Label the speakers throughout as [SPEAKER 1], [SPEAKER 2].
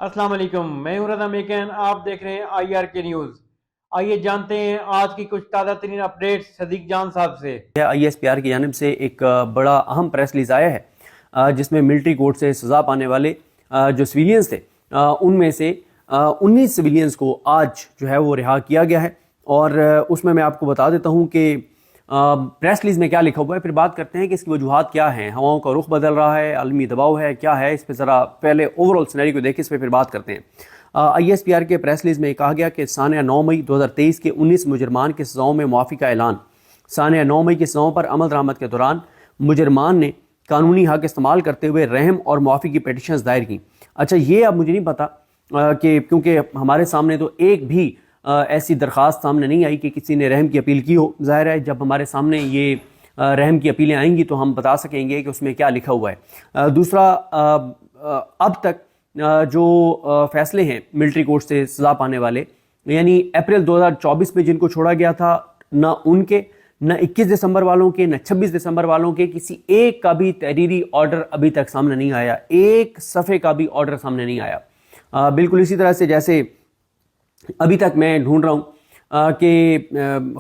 [SPEAKER 1] अस्सलाम वालेकुम, मैं हूं रज़ा मेकन। आप देख रहे हैं IRK न्यूज़। आइए जानते हैं आज की कुछ ताज़ा तरीन अपडेट्स सदीक जान साहब से।
[SPEAKER 2] ISPR की जानिब से एक बड़ा अहम प्रेस रिलीज आया है, जिसमें मिलिट्री कोर्ट से सज़ा पाने वाले जो सिविलियंस थे, उनमें से 19 सिविलियंस को आज जो है वो रिहा किया गया है। और उसमें मैं आपको बता देता हूँ कि प्रेस रिलीज में क्या लिखा हुआ है, फिर बात करते हैं कि इसकी वजूहात क्या हैं। हवाओं का रुख बदल रहा है, आलमी दबाव है, क्या है इस पर ज़रा पहले ओवरऑल सिनेरियो को देखें, इस पर फिर बात करते हैं। ISPR के प्रेस रिलीज में कहा गया कि सानिया 9 मई 2023 के 19 मुजरमान की सज़ाओं में मुआफ़ी का ऐलान। सानिया 9 मई की सज़ाओं पर अमल दरामद के दौरान मुजरमान ने कानूनी हक इस्तेमाल करते हुए रहम और मुआफ़ी की पिटिशंस दायर की। अच्छा, ये अब मुझे नहीं पता कि क्योंकि हमारे सामने तो एक भी ऐसी दरख्वास्त सामने नहीं आई कि किसी ने रहम की अपील की हो। ज़ाहिर है जब हमारे सामने ये रहम की अपीलें आएंगी तो हम बता सकेंगे कि उसमें क्या लिखा हुआ है। दूसरा, अब तक जो फैसले हैं मिलिट्री कोर्ट से सज़ा पाने वाले, यानी अप्रैल 2024 में जिनको छोड़ा गया था, न उनके, न 21 दिसंबर वालों के, न 26 दिसंबर वालों के किसी एक का भी तहरीरी ऑर्डर अभी तक सामने नहीं आया। एक सफ़े का भी ऑर्डर सामने नहीं आया। बिल्कुल इसी तरह से जैसे अभी तक मैं ढूंढ रहा हूँ कि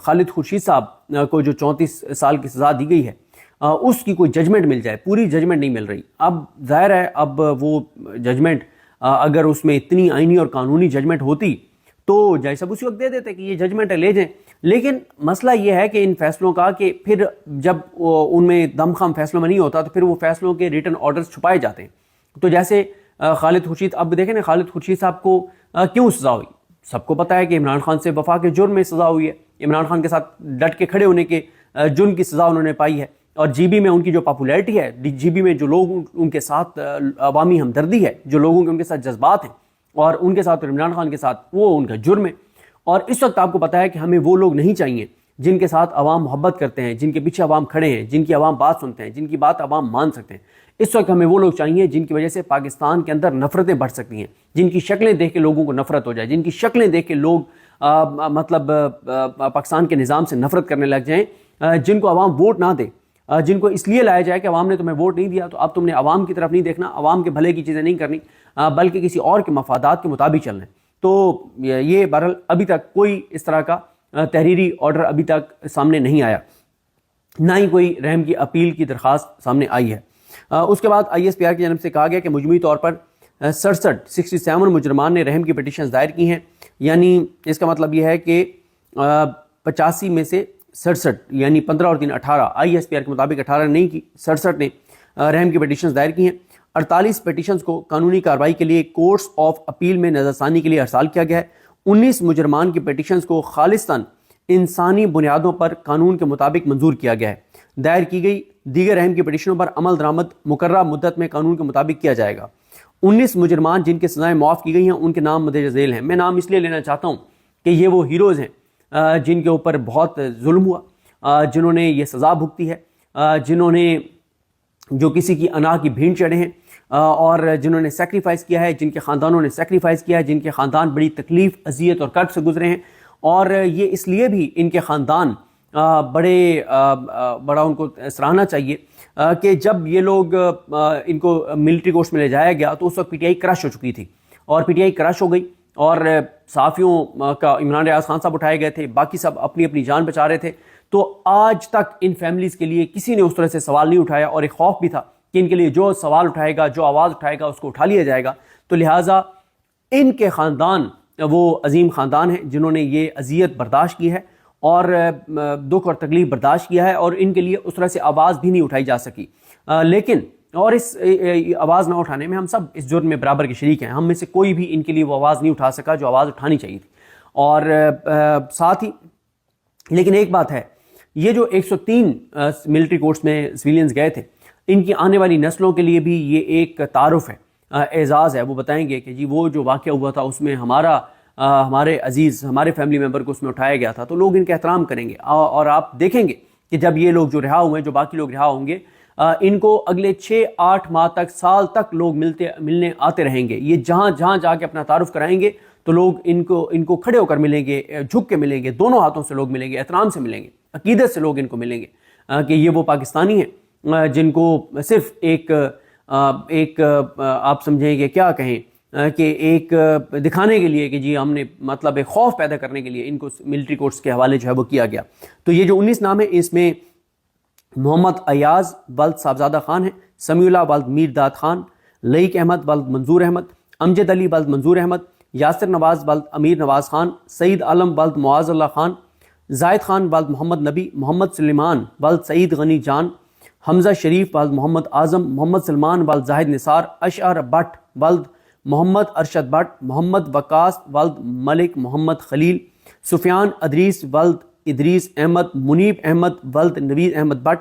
[SPEAKER 2] खालिद खुर्शीद साहब को जो 34 साल की सज़ा दी गई है, उसकी कोई जजमेंट मिल जाए। पूरी जजमेंट नहीं मिल रही। अब ज़ाहिर है अब वो जजमेंट अगर उसमें इतनी आईनी और कानूनी जजमेंट होती तो जज साहब उसी वक्त दे देते कि ये जजमेंट है, ले जाएं। लेकिन मसला ये है कि इन फैसलों का कि फिर जब उनमें दमखम फैसलों में नहीं होता तो फिर वो फैसलों के रिटन ऑर्डर्स छुपाए जाते हैं। तो जैसे खालिद खुर्शीद, अब देखें ना, खालिद खुर्शीद साहब को क्यों सज़ा हुई। सबको पता है कि इमरान खान से वफा के जुर्म में सज़ा हुई है। इमरान खान के साथ डट के खड़े होने के जुर्म की सज़ा उन्होंने पाई है। और GB में उनकी जो पॉपुलैरिटी है, GB में जो लोग उनके साथ अवामी हमदर्दी है, जो लोगों के उनके साथ जज्बात हैं और उनके साथ और इमरान खान के साथ, वो उनका जुर्म है। और इस वक्त आपको पता है कि हमें वो लोग नहीं चाहिए जिनके साथ अवाम मोहब्बत करते हैं, जिनके पीछे अवाम खड़े हैं, जिनकी अवाम बात सुनते हैं, जिनकी बात अवाम मान सकते हैं। इस वक्त हमें वो लोग चाहिए जिनकी वजह से पाकिस्तान के अंदर नफरतें बढ़ सकती हैं, जिनकी शक्लें देख के लोगों को नफरत हो जाए, जिनकी शक्लें देख के लोग पाकिस्तान के निज़ाम से नफरत करने लग जाएं, जिनको अवाम वोट ना दे, जिनको इसलिए लाया जाए कि अवाम ने तुम्हें वोट नहीं दिया तो अब तुमने अवाम की तरफ नहीं देखना, अवाम के भले की चीज़ें नहीं करनी, बल्कि किसी और के मफादात के मुताबिक चलना है। तो ये बहरहाल अभी तक कोई इस तरह का तहरीरी ऑर्डर अभी तक सामने नहीं आया, ना ही कोई रहम की अपील की दरख्वास्त सामने आई है। उसके बाद ISPR की जानब से कहा गया कि मजमूई तौर पर 67 मुजरमान ने रहम की पिटिशन दायर की हैं। यानी इसका मतलब यह है कि 85 में से 67, यानी 15 और 3 18, ISPR के मुताबिक 18 नहीं की, 67 ने रहम की पिटिशन दायर की हैं। 48 पिटिशन को कानूनी कार्रवाई के लिए कोर्ट्स ऑफ अपील में नज़रसानी के लिए अरसाल किया गया है। 19 मुजरमान की पिटिशन को खालिस्तान इंसानी बुनियादों पर कानून के मुताबिक मंजूर किया गया है। दायर की गई दीगर रहम की पिटिशनों पर अमल दरामद मुकर्रर मुद्दत में कानून के मुताबिक किया जाएगा। 19 मुजरमान जिनकी सज़ाएं माफ़ की गई हैं उनके नाम मद्दे झेल हैं। मैं नाम इसलिए लेना चाहता हूँ कि ये वो हीरोज़ हैं जिनके ऊपर बहुत जुल्म हुआ, जिन्होंने ये सज़ा भुगती है, जिन्होंने जो किसी की अनाह की भीड़ चढ़े हैं, और जिन्होंने सेक्रीफाइस किया है, जिनके ख़ानदानों ने सेक्रीफाइस किया है, जिनके ख़ानदान बड़ी तकलीफ़, अजियत और कर्ब से गुजरे हैं। और ये इसलिए भी इनके ख़ानदान बड़ा उनको सराहना चाहिए कि जब ये लोग इनको मिलिट्री कोर्ट्स में ले जाया गया तो उस वक्त PTI क्रश हो चुकी थी, और PTI क्रश हो गई और सहाफ़ियों का इमरान रियाज खान साहब उठाए गए थे, बाकी सब अपनी अपनी जान बचा रहे थे। तो आज तक इन फैमिलीज़ के लिए किसी ने उस तरह से सवाल नहीं उठाया, और एक खौफ भी था कि इनके लिए जो सवाल उठाएगा, जो आवाज़ उठाएगा, उसको उठा लिया जाएगा। तो लिहाजा इनके ख़ानदान वो अजीम ख़ानदान है जिन्होंने ये अजियत बर्दाश्त की है और दुख और तकलीफ बर्दाश्त किया है, और इनके लिए उस तरह से आवाज़ भी नहीं उठाई जा सकी। लेकिन और इस आवाज़ ना उठाने में हम सब इस जुर्म में बराबर के शरीक हैं। हम में से कोई भी इनके लिए वो आवाज़ नहीं उठा सका जो आवाज़ उठानी चाहिए थी। और साथ ही, लेकिन एक बात है, ये जो 103 मिलिट्री कोर्ट्स में सिविलियंस गए थे, इनकी आने वाली नस्लों के लिए भी ये एक तारुफ है, एजाज़ है। वो बताएंगे कि जी वो जो वाक़या हुआ था उसमें हमारे अजीज़, हमारे फैमिली मेम्बर को उसमें उठाया गया था, तो लोग इनका एहतराम करेंगे। और आप देखेंगे कि जब ये लोग जो रिहा हुए हैं, जो बाकी लोग रिहा होंगे, इनको अगले 6-8 माह तक, साल तक लोग मिलने आते रहेंगे। ये जहाँ जहाँ जाके अपना तारुफ कराएंगे तो लोग इनको खड़े होकर मिलेंगे, झुक के मिलेंगे, दोनों हाथों से लोग मिलेंगे, एहतराम से मिलेंगे, अकीदत से लोग इनको मिलेंगे कि ये वो पाकिस्तानी हैं जिनको सिर्फ एक आप समझें कि क्या कहें کہ ایک دکھانے کے لیے کہ جی ہم نے مطلب ایک خوف پیدا کرنے کے لیے ان کو ملٹری کورٹس کے حوالے جو ہے وہ کیا گیا. تو یہ جو 19 نام ہیں اس میں محمد ایاز ولد صاحبزادہ خان ہیں, سمیع اللہ ولد میر داد خان, لئیک احمد ولد منظور احمد, امجد علی ولد منظور احمد, یاسر نواز ولد امیر نواز خان, سعید عالم ولد معاذ اللہ خان, زاہد خان ولد محمد نبی, محمد سلیمان ولد سعید غنی جان, حمزہ شریف ولد محمد اعظم, محمد سلمان ولد زاہد نثار, اشعر بٹ ولد محمد ارشد بٹ, محمد وقاص ولد ملک محمد خلیل, سفیان ادریس ولد ادریس احمد, منیب احمد ولد نوید احمد بٹ,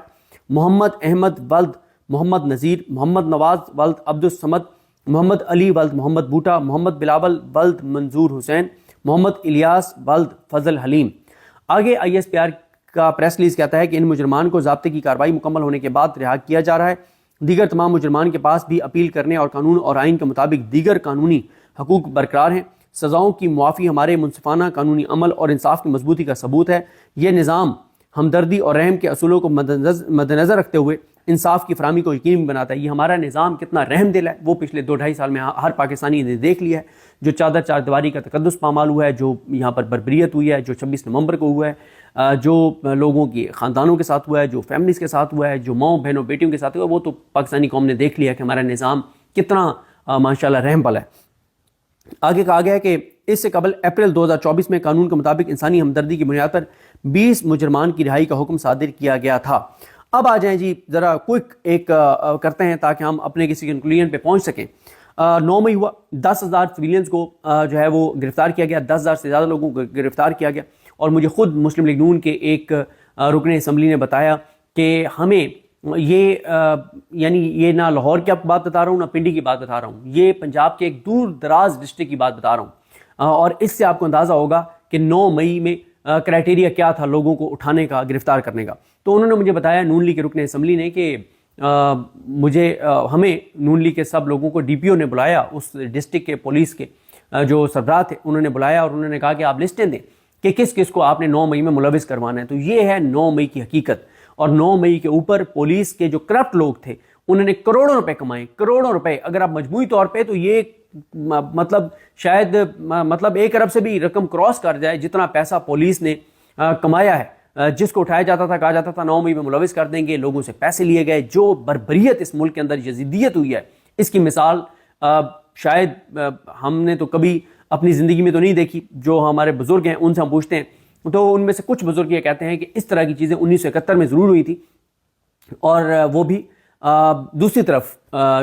[SPEAKER 2] محمد احمد ولد محمد نذیر, محمد نواز ولد عبد الصمد, محمد علی ولد محمد بوٹا, محمد بلاول ولد منظور حسین, محمد الیاس ولد فضل حلیم. آگے ISPR کا پریس ریلیز کہتا ہے کہ ان مجرمان کو ضابطے کی کارروائی مکمل ہونے کے بعد رہا کیا جا رہا ہے. دیگر تمام مجرمان کے پاس بھی اپیل کرنے اور قانون اور آئین کے مطابق دیگر قانونی حقوق برقرار ہیں. سزاؤں کی معافی ہمارے منصفانہ قانونی عمل اور انصاف کی مضبوطی کا ثبوت ہے. یہ نظام ہمدردی اور رحم کے اصولوں کو مد نظر رکھتے ہوئے انصاف کی فراہمی کو یقینی بناتا ہے. یہ ہمارا نظام کتنا رحم دل ہے وہ پچھلے 2-2.5 سال میں ہر پاکستانی نے دیکھ لیا ہے. جو چادر چار دیواری کا تقدس پامال ہوا ہے, جو یہاں پر بربریت ہوئی ہے, جو 26 نومبر کو ہوا ہے, جو لوگوں کی خاندانوں کے ساتھ ہوا ہے, جو فیملیز کے ساتھ ہوا ہے, جو ماؤں بہنوں بیٹیوں کے ساتھ ہوا ہے, وہ تو پاکستانی قوم نے دیکھ لیا کہ ہمارا نظام کتنا ماشاءاللہ رحم والا ہے. آگے کہا گیا ہے کہ اس سے قبل اپریل 2024 میں قانون کے مطابق انسانی ہمدردی کی بنیاد پر 20 مجرمان کی رہائی کا حکم صادر کیا گیا تھا. اب آ جائیں جی ذرا کوئک ایک کرتے ہیں تاکہ ہم اپنے کسی کنکلوژن پہ پہنچ سکیں. 9 مئی ہوا, 10,000 سویلینز کو جو ہے وہ گرفتار کیا گیا, 10,000 سے زیادہ لوگوں کو گرفتار کیا گیا. اور مجھے خود مسلم لیگ نون کے ایک رکن اسمبلی نے بتایا کہ ہمیں یہ یعنی یہ نہ لاہور کی بات بتا رہا ہوں نہ پنڈی کی بات بتا رہا ہوں, یہ پنجاب کے ایک دور دراز ڈسٹرکٹ کی بات بتا رہا ہوں. اور اس سے آپ کو اندازہ ہوگا کہ 9 مئی میں کرائٹیریا کیا تھا لوگوں کو اٹھانے کا, گرفتار کرنے کا. تو انہوں نے مجھے بتایا نون لیگ کے رکن اسمبلی نے کہ ہمیں نون لیگ کے سب لوگوں کو DPO نے بلایا, اس ڈسٹرکٹ کے پولیس کے جو سربراہ تھے انہوں نے بلایا اور انہوں نے کہا کہ آپ لسٹیں دیں کہ کس کس کو آپ نے 9 مئی میں ملوث کروانا ہے. تو یہ ہے 9 مئی کی حقیقت. اور 9 مئی کے اوپر پولیس کے جو کرپٹ لوگ تھے انہوں نے کروڑوں روپے کمائے, کروڑوں روپے. اگر آپ مجموعی طور پہ تو یہ مطلب شاید مطلب 1 ارب سے بھی رقم کراس کر جائے جتنا پیسہ پولیس نے کمایا ہے. جس کو اٹھایا جاتا تھا کہا جاتا تھا 9 مئی میں ملوث کر دیں گے, لوگوں سے پیسے لیے گئے. جو بربریت اس ملک کے اندر یزیدیت ہوئی ہے اس کی مثال شاید ہم نے تو کبھی اپنی زندگی میں تو نہیں دیکھی. جو ہمارے بزرگ ہیں ان سے ہم پوچھتے ہیں تو ان میں سے کچھ بزرگ یہ کہتے ہیں کہ اس طرح کی چیزیں 1971 میں ضرور ہوئی تھی, اور وہ بھی دوسری طرف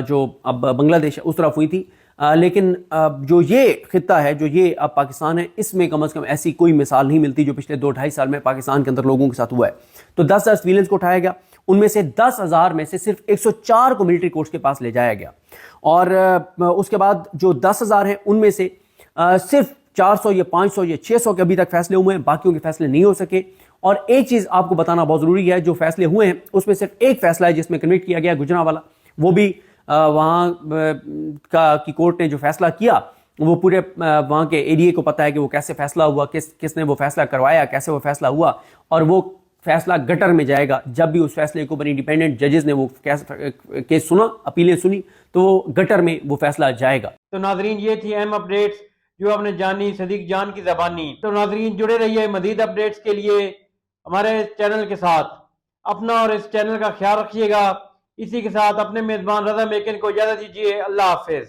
[SPEAKER 2] جو اب بنگلہ دیش ہے اس طرف ہوئی تھی. لیکن جو یہ خطہ ہے, جو یہ اب پاکستان ہے, اس میں کم از کم ایسی کوئی مثال نہیں ملتی جو پچھلے 2-2.5 سال میں پاکستان کے اندر لوگوں کے ساتھ ہوا ہے. تو 10,000 سویلینز کو اٹھایا گیا, ان میں سے 10,000 میں سے صرف 104 کو ملٹری کورٹس کے پاس لے جایا گیا. اور اس کے بعد جو 10,000 ہیں ان میں سے صرف 400 یا 500 یا 600 کے ابھی تک فیصلے ہوئے ہیں, باقیوں کے فیصلے نہیں ہو سکے. اور ایک چیز آپ کو بتانا بہت ضروری ہے, جو فیصلے ہوئے ہیں اس میں صرف ایک فیصلہ ہے جس میں کنوکٹ کیا گیا گجرانوالہ. وہ بھی وہاں کی کورٹ نے جو فیصلہ کیا وہ پورے وہاں کے ایریے کو پتہ ہے کہ وہ کیسے فیصلہ ہوا, کس نے وہ فیصلہ کروایا, کیسے وہ فیصلہ ہوا. اور وہ فیصلہ گٹر میں جائے گا. جب بھی اس فیصلے کو انڈیپینڈنٹ ججز نے وہ کیس سنا, اپیلیں سنی, تو وہ گٹر میں وہ فیصلہ جائے گا.
[SPEAKER 1] تو ناظرین یہ تھی اہم اپڈیٹس جو آپ نے جانی صدیق جان کی زبانی. تو ناظرین جڑے رہیے مزید اپڈیٹس کے لیے ہمارے چینل کے ساتھ. اپنا اور اس چینل کا خیال رکھیے گا. اسی کے ساتھ اپنے میزبان رضا میکن کو اجازت دیجیے. اللہ حافظ.